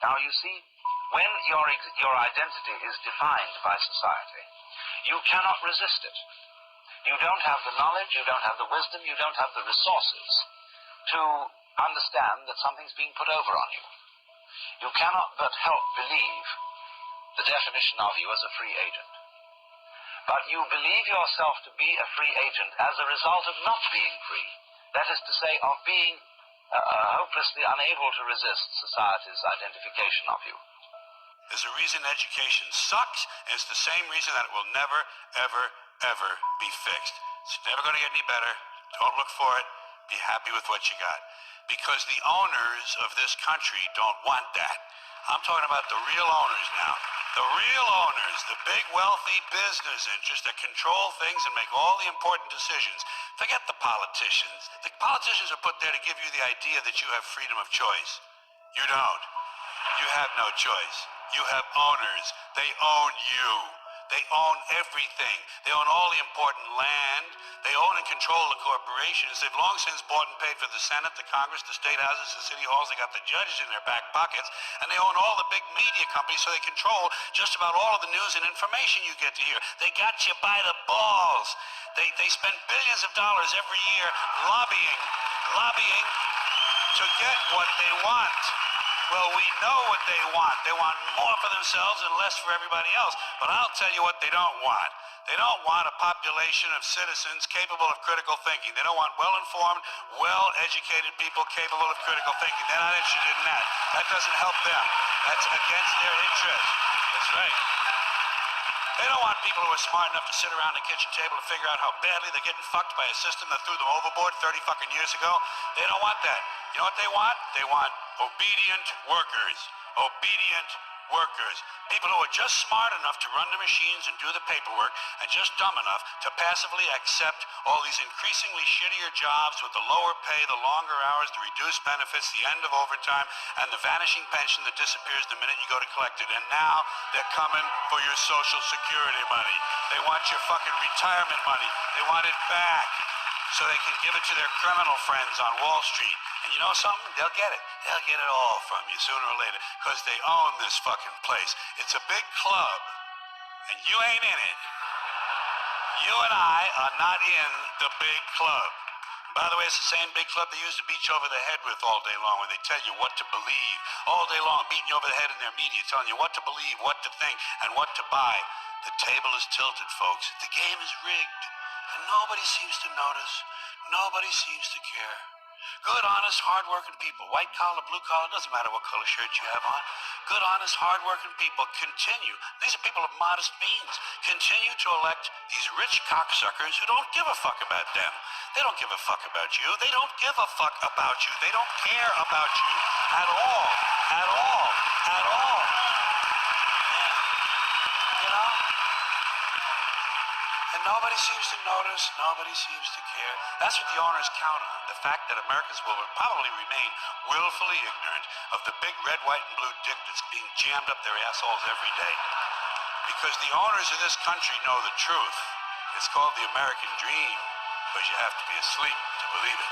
Now, you see, when your identity is defined by society, you cannot resist it. You don't have the knowledge, you don't have the wisdom, you don't have the resources to understand that something's being put over on you. You cannot but help believe the definition of you as a free agent. But you believe yourself to be a free agent as a result of not being free. That is to say, of being hopelessly unable to resist society's identification of you. There's a reason education sucks, and it's the same reason that it will never, ever, ever be fixed. It's never going to get any better. Don't look for it. Be happy with what you got. Because the owners of this country don't want that. I'm talking about the real owners now. The real owners, the big wealthy business interests that control things and make all the important decisions. Forget the politicians. The politicians are put there to give you the idea that you have freedom of choice. You don't. You have no choice. You have owners. They own you. They own everything. They own all the important land. They own and control the corporations. They've long since bought and paid for the Senate, the Congress, the state houses, the city halls. They got the judges in their back pockets. And they own all the big media companies, so they control just about all of the news and information you get to hear. They got you by the balls. They spend billions of dollars every year lobbying to get what they want. Well, we know what they want. They want more for themselves and less for everybody else. But I'll tell you what they don't want. They don't want a population of citizens capable of critical thinking. They don't want well-informed, well-educated people capable of critical thinking. They're not interested in that. That doesn't help them. That's against their interest. That's right. They don't want people who are smart enough to sit around the kitchen table and figure out how badly they're getting fucked by a system that threw them overboard 30 fucking years ago. They don't want that. You know what they want? They want obedient workers. Obedient workers. People who are just smart enough to run the machines and do the paperwork, and just dumb enough to passively accept all these increasingly shittier jobs with the lower pay, the longer hours, the reduced benefits, the end of overtime, and the vanishing pension that disappears the minute you go to collect it. And now they're coming for your Social Security money. They want your fucking retirement money. They want it back so they can give it to their criminal friends on Wall Street. And you know something? They'll get it. They'll get it all from you sooner or later, because they own this fucking place. It's a big club, and you ain't in it. You and I are not in the big club. By the way, it's the same big club they used to beat you over the head with all day long when they tell you what to believe. All day long, beating you over the head in their media, telling you what to believe, what to think, and what to buy. The table is tilted, folks. The game is rigged, and nobody seems to notice. Nobody seems to care. Good, honest, hard-working people, white collar, blue collar, doesn't matter what color shirt you have on. Good, honest, hard-working people continue. These are people of modest means. Continue to elect these rich cocksuckers who don't give a fuck about them. They don't give a fuck about you. They don't give a fuck about you. They don't care about you at all. At all. At all. Yeah. You know? And nobody seems to notice, nobody seems to care. That's what the owners count on, the fact that Americans will probably remain willfully ignorant of the big red, white, and blue dick that's being jammed up their assholes every day. Because the owners of this country know the truth. It's called the American dream, because you have to be asleep to believe it.